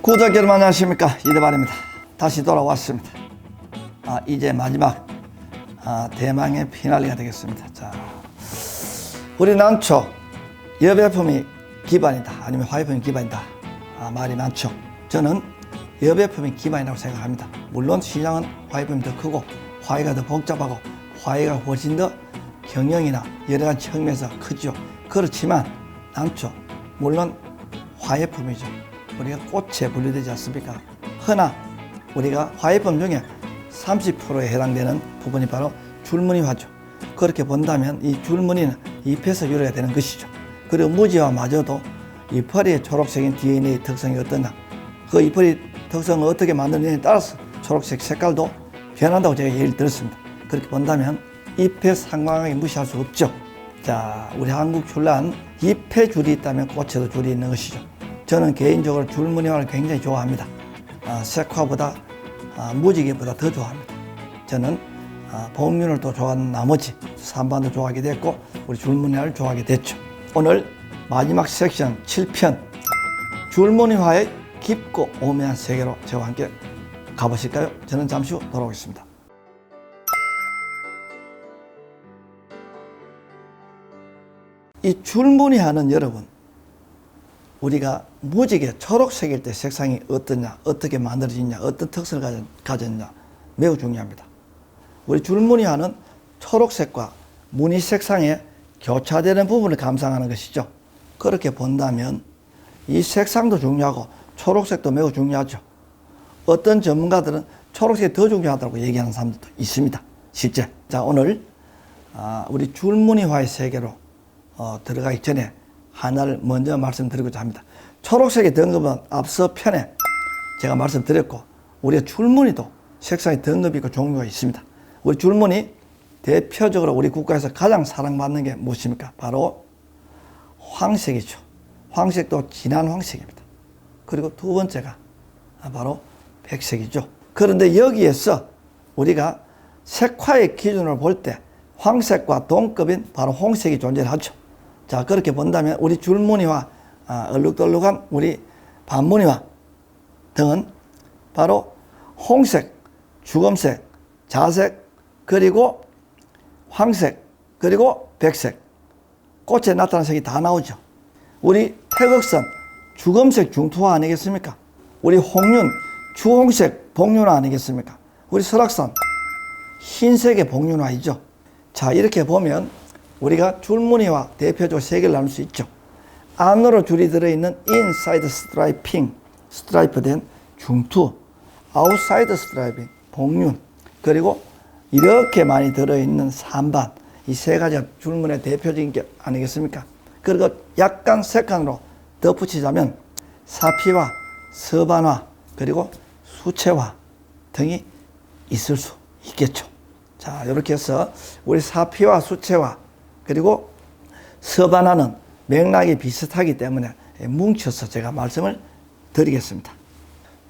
구독자 여러분 안녕하십니까, 이대발입니다. 다시 돌아왔습니다. 이제 마지막 대망의 피날레가 되겠습니다. 자, 우리 난초 여배품이 기반이다, 아니면 화해품이 기반이다, 말이 많죠. 저는 여배품이 기반이라고 생각합니다. 물론 시장은 화해품이 더 크고 화해가 더 복잡하고 화해가 훨씬 더 경영이나 여러 가지 측면에서 크죠. 그렇지만 난초 물론 화해품이죠. 우리가 꽃에 분류되지 않습니까? 허나 우리가 화해품 중에 30%에 해당되는 부분이 바로 줄무늬화죠. 그렇게 본다면 이 줄무늬는 잎에서 유래가 되는 것이죠. 그리고 무지화마저도 이파리의 초록색인 DNA 특성이 어떠냐, 그 이파리 특성을 어떻게 만드느냐에 따라서 초록색 색깔도 변한다고 제가 예를 들었습니다. 그렇게 본다면 잎에 상관하게 무시할 수 없죠. 자, 우리 한국 출란 잎에 줄이 있다면 꽃에도 줄이 있는 것이죠. 저는 개인적으로 줄무늬화를 굉장히 좋아합니다. 색화보다 무지개보다 더 좋아합니다. 저는 복륜을 또 좋아하는 나머지 산반도 좋아하게 됐고 우리 줄무늬화를 좋아하게 됐죠. 오늘 마지막 섹션 7편 줄무늬화의 깊고 오묘한 세계로 저와 함께 가보실까요? 저는 잠시 후 돌아오겠습니다. 이 줄무늬화는 여러분, 우리가 무지개 초록색일 때 색상이 어떠냐, 어떻게 만들어지냐, 어떤 특성을 가졌냐 매우 중요합니다. 우리 줄무늬화는 초록색과 무늬 색상에 교차되는 부분을 감상하는 것이죠. 그렇게 본다면 이 색상도 중요하고 초록색도 매우 중요하죠. 어떤 전문가들은 초록색이 더 중요하다고 얘기하는 사람들도 있습니다, 실제. 자, 오늘 우리 줄무늬화의 세계로 들어가기 전에 하나를 먼저 말씀드리고자 합니다. 초록색의 등급은 앞서 편에 제가 말씀드렸고 우리가 줄무늬도 색상의 등급이 있고 종류가 있습니다. 우리 줄무늬 대표적으로 우리 국가에서 가장 사랑받는 게 무엇입니까? 바로 황색이죠. 황색도 진한 황색입니다. 그리고 두 번째가 바로 백색이죠. 그런데 여기에서 우리가 색화의 기준으로 볼 때 황색과 동급인 바로 홍색이 존재하죠. 자, 그렇게 본다면 우리 줄무늬와 얼룩덜룩한 우리 반무늬화 등은 바로 홍색, 주검색, 자색, 그리고 황색, 그리고 백색, 꽃에 나타나는 색이 다 나오죠. 우리 태극선, 주검색 중투화 아니겠습니까? 우리 홍륜, 주홍색 복륜화 아니겠습니까? 우리 설악산, 흰색의 복륜화이죠. 자, 이렇게 보면 우리가 줄무늬와 대표적으로 세 개를 나눌 수 있죠. 안으로 줄이 들어있는 인사이드 스트라이핑, 스트라이프된 중투, 아웃사이드 스트라이핑, 복륜, 그리고 이렇게 많이 들어있는 산반, 이 세 가지가 줄무늬의 대표적인 게 아니겠습니까? 그리고 약간 색감으로 덧붙이자면 사피화, 서반화, 그리고 수채화 등이 있을 수 있겠죠. 자, 이렇게 해서 우리 사피화, 수채화, 그리고 서반화는 맥락이 비슷하기 때문에 뭉쳐서 제가 말씀을 드리겠습니다.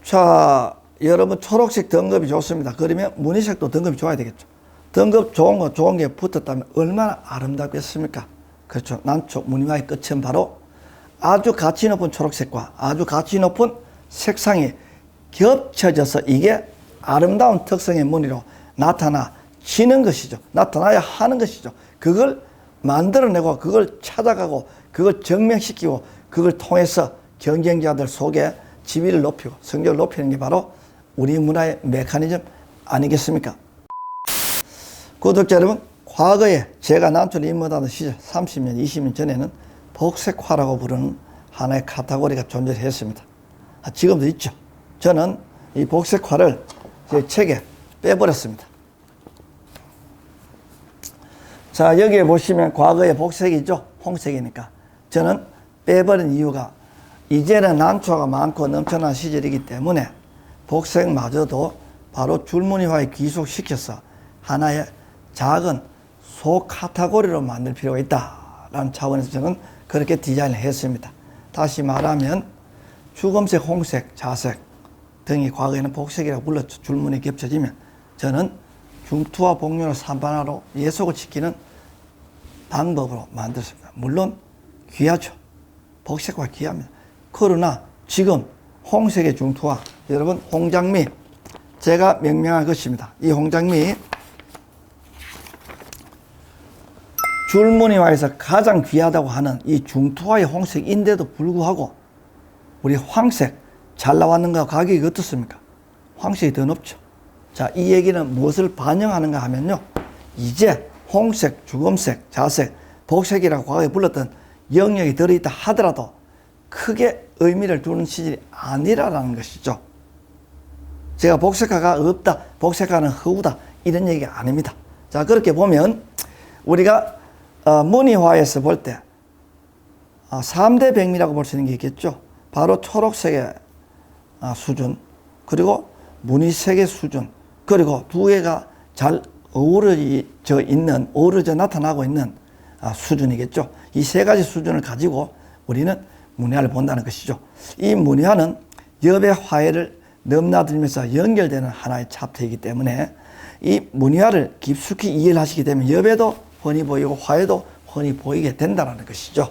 자, 여러분 초록색 등급이 좋습니다. 그러면 무늬색도 등급이 좋아야 되겠죠. 등급 좋은 게 붙었다면 얼마나 아름답겠습니까? 그렇죠. 난초 무늬화의 끝은 바로 아주 가치 높은 초록색과 아주 가치 높은 색상이 겹쳐져서 이게 아름다운 특성의 무늬로 나타나지는 것이죠. 나타나야 하는 것이죠. 그걸 만들어내고 그걸 찾아가고 그걸 증명시키고 그걸 통해서 경쟁자들 속에 지위를 높이고 성적을 높이는 게 바로 우리 문화의 메커니즘 아니겠습니까? 구독자 여러분, 과거에 제가 난초를 입문하던 시절 30년, 20년 전에는 복색화라고 부르는 하나의 카테고리가 존재했습니다. 지금도 있죠. 저는 이 복색화를 제 책에 빼버렸습니다. 자, 여기에 보시면 과거의 복색이죠. 홍색이니까. 저는 빼버린 이유가 이제는 난초가 많고 넘쳐난 시절이기 때문에 복색마저도 바로 줄무늬화에 귀속시켜서 하나의 작은 소 카테고리로 만들 필요가 있다라는 차원에서 저는 그렇게 디자인을 했습니다. 다시 말하면 주검색, 홍색, 자색 등이 과거에는 복색이라고 불렀죠. 줄무늬 겹쳐지면 저는 중투와 복륜을 산반화로 예속을 지키는 방법으로 만들었습니다. 물론 귀하죠. 복색화 귀합니다. 그러나 지금 홍색의 중투화. 여러분, 홍장미. 제가 명명한 것입니다. 이 홍장미. 줄무늬화에서 가장 귀하다고 하는 이 중투화의 홍색인데도 불구하고 우리 황색 잘 나왔는가 가격이 어떻습니까? 황색이 더 높죠. 자, 이 얘기는 무엇을 반영하는가 하면요. 이제 홍색, 주검색, 자색, 복색이라고 과거에 불렀던 영역이 들어있다 하더라도 크게 의미를 두는 시절이 아니라는 것이죠. 제가 복색화가 없다, 복색화는 허우다 이런 얘기가 아닙니다. 자, 그렇게 보면 우리가 무늬화에서 볼 때 3대 백미라고 볼 수 있는 게 있겠죠. 바로 초록색의 수준, 그리고 무늬색의 수준, 그리고 두 개가 잘 어우러져 나타나고 있는 수준이겠죠. 이 세 가지 수준을 가지고 우리는 무늬화를 본다는 것이죠. 이 무늬화는 엽의 화해를 넘나들면서 연결되는 하나의 차트이기 때문에 이 무늬화를 깊숙이 이해를 하시게 되면 엽에도 훤히 보이고 화에도 훤히 보이게 된다는 것이죠.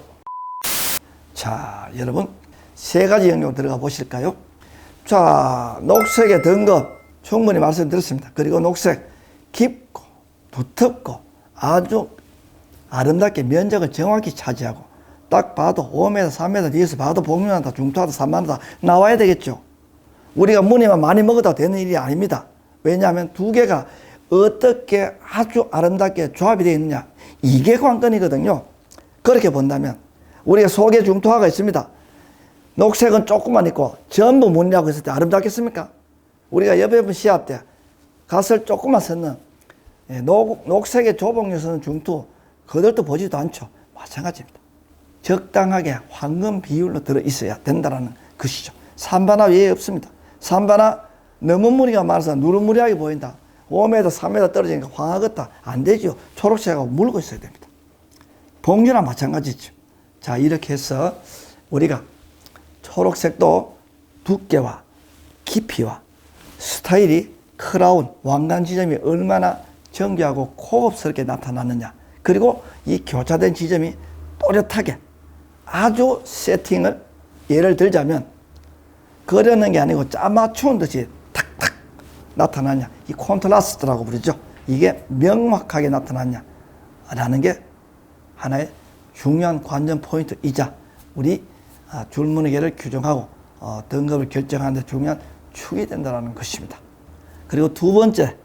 자, 여러분 세 가지 영역 들어가 보실까요? 자, 녹색의 등급 충분히 말씀드렸습니다. 그리고 녹색 깊고 두텁고 아주 아름답게 면적을 정확히 차지하고 딱 봐도 5m, 3m 뒤에서 봐도 복륜하다, 중투하다, 산만하다 나와야 되겠죠. 우리가 무늬만 많이 먹어도 되는 일이 아닙니다. 왜냐하면 두 개가 어떻게 아주 아름답게 조합이 되어 있느냐, 이게 관건이거든요. 그렇게 본다면 우리가 속에 중투화가 있습니다. 녹색은 조금만 있고 전부 무늬라고 했을 때 아름답겠습니까? 우리가 여배분 시합 때 갓을 조금만 썼는 녹색의 조복류서는 중투 그들도 보지도 않죠. 마찬가지입니다. 적당하게 황금 비율로 들어 있어야 된다는 것이죠. 산바나 외에 없습니다. 산바나 너무 무늬가 많아서 누름무늬하게 보인다. 5m, 3m 떨어지니까 황하겠다. 안 되죠. 초록색하고 물고 있어야 됩니다. 복류나 마찬가지죠. 자, 이렇게 해서 우리가 초록색도 두께와 깊이와 스타일이 크라운, 왕관 지점이 얼마나 정교하고 고급스럽게 나타났느냐. 그리고 이 교차된 지점이 또렷하게 아주 세팅을 예를 들자면 그려는 게 아니고 짜맞추는 듯이 탁탁 나타나냐. 이 콘트라스트라고 부르죠. 이게 명확하게 나타났냐 라는 게 하나의 중요한 관전 포인트이자 우리 줄무늬계를 규정하고 등급을 결정하는 데 중요한 축이 된다는 것입니다. 그리고 두 번째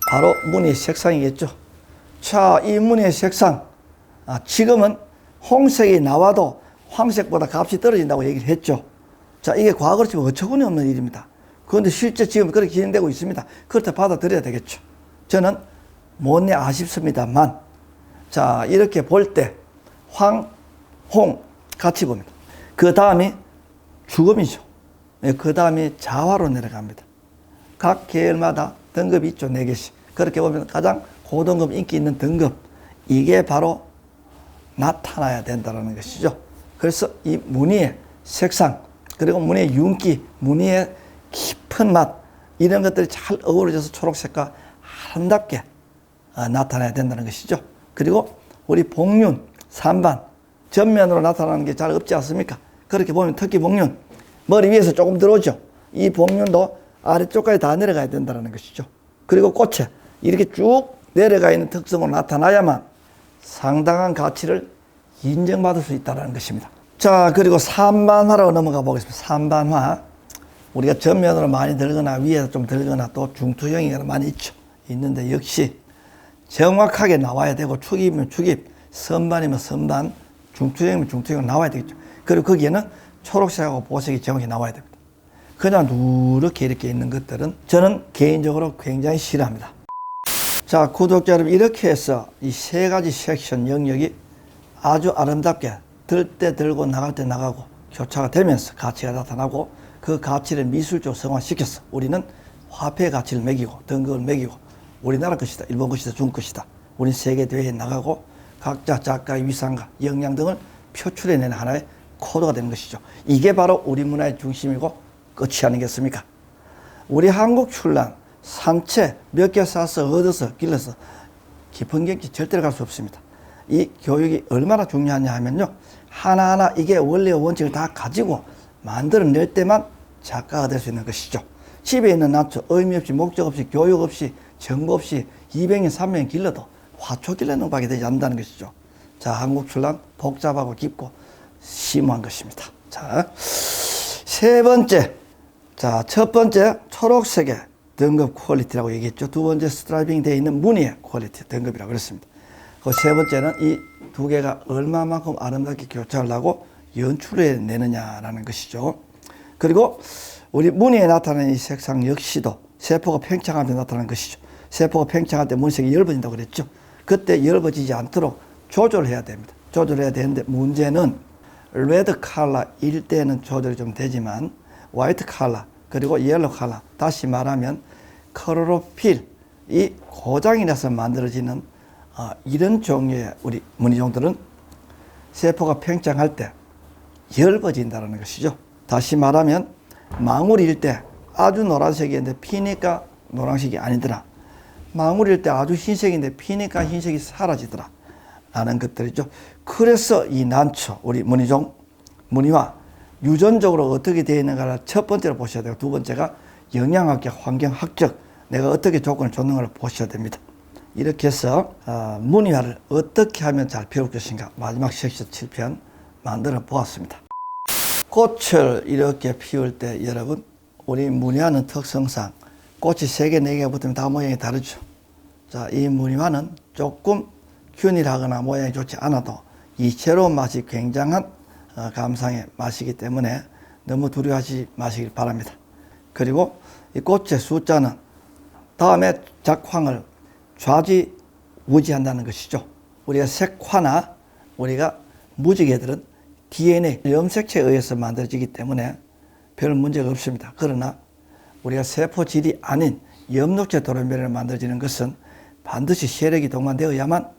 바로 무늬의 색상이겠죠. 자, 이 무늬의 색상 지금은 홍색이 나와도 황색보다 값이 떨어진다고 얘기를 했죠. 자, 이게 과거로 치면 어처구니 없는 일입니다. 그런데 실제 지금 그렇게 진행되고 있습니다. 그렇다 받아들여야 되겠죠. 저는 못내 아쉽습니다만, 자, 이렇게 볼 때 황, 홍 같이 봅니다. 그 다음이 주검이죠. 그 다음이 자화로 내려갑니다. 각 계열마다 등급이 있죠. 4개씩. 그렇게 보면 가장 고등급 인기 있는 등급, 이게 바로 나타나야 된다는 것이죠. 그래서 이 무늬의 색상, 그리고 무늬의 윤기, 무늬의 깊은 맛, 이런 것들이 잘 어우러져서 초록색과 아름답게 나타나야 된다는 것이죠. 그리고 우리 복륜, 산반, 전면으로 나타나는 게 잘 없지 않습니까? 그렇게 보면 특히 복륜, 머리 위에서 조금 들어오죠. 이 복륜도 아래쪽까지 다 내려가야 된다는 것이죠. 그리고 꽃에 이렇게 쭉 내려가 있는 특성으로 나타나야만 상당한 가치를 인정받을 수 있다는 것입니다. 자, 그리고 산반화로 넘어가 보겠습니다. 산반화. 우리가 전면으로 많이 들거나 위에서 좀 들거나 또 중투형이 많이 있죠. 있는데 역시 정확하게 나와야 되고 축입이면 축입, 선반이면 선반, 중투형이면 중투형 나와야 되겠죠. 그리고 거기에는 초록색하고 보색이 정확히 나와야 됩니다. 그냥 누렇게 이렇게 있는 것들은 저는 개인적으로 굉장히 싫어합니다. 자, 구독자 여러분, 이렇게 해서 이 세 가지 섹션 영역이 아주 아름답게 들 때 들고 나갈 때 나가고 교차가 되면서 가치가 나타나고 그 가치를 미술적으로 성화시켜서 우리는 화폐 가치를 매기고 등급을 매기고 우리나라 것이다, 일본 것이다, 중국 것이다. 우리는 세계 대회에 나가고 각자 작가의 위상과 역량 등을 표출해내는 하나의 코드가 되는 것이죠. 이게 바로 우리 문화의 중심이고 끝이 아니겠습니까? 우리 한국 출란 산채 몇 개 쌓아서 얻어서 길러서 깊은 경지 절대로 갈 수 없습니다. 이 교육이 얼마나 중요하냐 하면요, 하나하나 이게 원리와 원칙을 다 가지고 만들어낼 때만 작가가 될 수 있는 것이죠. 집에 있는 난초 의미 없이 목적 없이 교육 없이 정보 없이 200년 300년 길러도 화초길래 능박이 되지 않는다는 것이죠. 자, 한국출란 복잡하고 깊고 심오한 것입니다. 자, 세 번째. 자, 첫 번째 초록색의 등급 퀄리티라고 얘기했죠. 두 번째 스트라이빙 되어 있는 무늬의 퀄리티 등급이라고 그랬습니다. 그 세 번째는 이 두 개가 얼마만큼 아름답게 교차하려고 연출해 내느냐라는 것이죠. 그리고 우리 무늬에 나타나는 이 색상 역시도 세포가 팽창할 때 나타나는 것이죠. 세포가 팽창할 때 무늬색이 엷어진다고 그랬죠. 그때 엷어지지 않도록 조절해야 됩니다. 조절해야 되는데 문제는 레드 컬러일 때는 조절이 좀 되지만 화이트 컬러 그리고 옐로 컬러, 다시 말하면 클로로필, 이 고장이 나서 만들어지는 이런 종류의 우리 무늬종들은 세포가 팽창할 때 엷어진다는 것이죠. 다시 말하면 망울일 때 아주 노란색인데 피니까 노란색이 아니더라. 망울일 때 아주 흰색인데 피니까 흰색이 사라지더라. 라는 것들이죠. 그래서 이 난초, 우리 무늬종, 무늬와 유전적으로 어떻게 되어 있는가를 첫 번째로 보셔야 되고, 두 번째가 영양학적, 환경학적, 내가 어떻게 조건을 줬는가를 보셔야 됩니다. 이렇게 해서 무늬화를 어떻게 하면 잘 피울 것인가 마지막 섹션 7편 만들어 보았습니다. 꽃을 이렇게 피울 때 여러분, 우리 무늬화는 특성상 꽃이 3개, 4개가 붙으면 다 모양이 다르죠. 자, 이 무늬화는 조금 균일하거나 모양이 좋지 않아도 이 새로운 맛이 굉장한 감상의 맛이기 때문에 너무 두려워하지 마시길 바랍니다. 그리고 이 꽃의 숫자는 다음에 작황을 좌지우지한다는 것이죠. 우리가 색화나 우리가 무지개들은 DNA, 염색체에 의해서 만들어지기 때문에 별 문제가 없습니다. 그러나 우리가 세포질이 아닌 엽록체 돌연변이로 만들어지는 것은 반드시 세력이 동반되어야만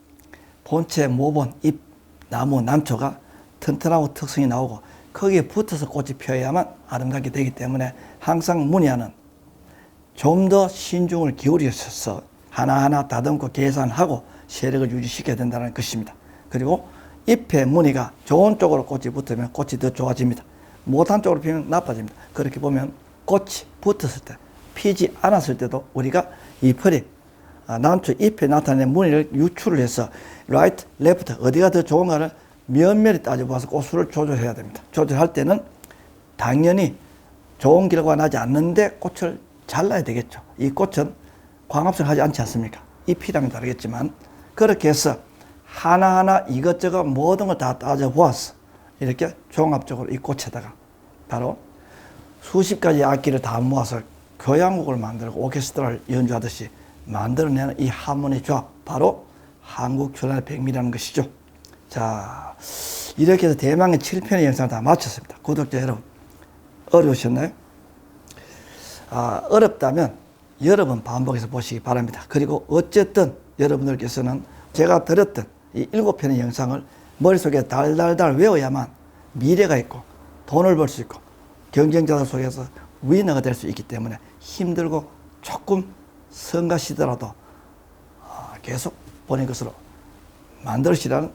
본체, 모본, 잎, 나무, 난초가 튼튼하고 특성이 나오고 거기에 붙어서 꽃이 피어야만 아름답게 되기 때문에 항상 무늬화는 좀 더 신중을 기울여서 하나하나 다듬고 계산하고 세력을 유지시켜야 된다는 것입니다. 그리고 잎의 무늬가 좋은 쪽으로 꽃이 붙으면 꽃이 더 좋아집니다. 못한 쪽으로 피면 나빠집니다. 그렇게 보면 꽃이 붙었을 때, 피지 않았을 때도 우리가 이 펄이 난초 잎에 나타나는 무늬를 유출을 해서 라이트, 레프트 어디가 더 좋은가를 면밀히 따져봐서 꽃수를 조절해야 됩니다. 조절할 때는 당연히 좋은 결과가 나지 않는데 꽃을 잘라야 되겠죠. 이 꽃은 광합성 하지 않지 않습니까? 잎이라면 다르겠지만 그렇게 해서 하나하나 이것저것 모든 걸 다 따져보았어. 이렇게 종합적으로 이 꽃에다가 바로 수십 가지 악기를 다 모아서 교향곡을 만들고 오케스트라를 연주하듯이 만들어내는 이 하모니 조합, 바로 한국출란의 백미라는 것이죠. 자, 이렇게 해서 대망의 7편의 영상을 다 마쳤습니다. 구독자 여러분, 어려우셨나요? 어렵다면 여러 번 반복해서 보시기 바랍니다. 그리고 어쨌든 여러분들께서는 제가 드렸던 이 7편의 영상을 머릿속에 달달달 외워야만 미래가 있고 돈을 벌 수 있고 경쟁자들 속에서 위너가 될 수 있기 때문에 힘들고 조금 성가시더라도 계속 보는 것으로 만들시라는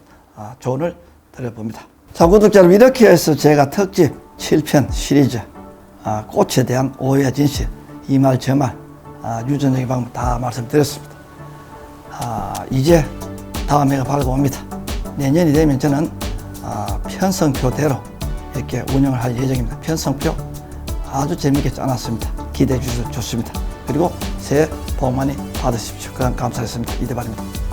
조언을 드려봅니다. 자, 구독자 여러분, 이렇게 해서 제가 특집 7편 시리즈 꽃에 대한 오해와 진실, 이 말 저 말 유전적인 방법 다 말씀드렸습니다. 이제 다음 해가 밝아옵니다. 내년이 되면 저는 편성표대로 이렇게 운영을 할 예정입니다. 편성표 아주 재밌게 짜놨습니다. 기대해 주셔서 좋습니다. 그리고 새해 복 많이 받으십시오. 그럼 감사했습니다. 이대발입니다.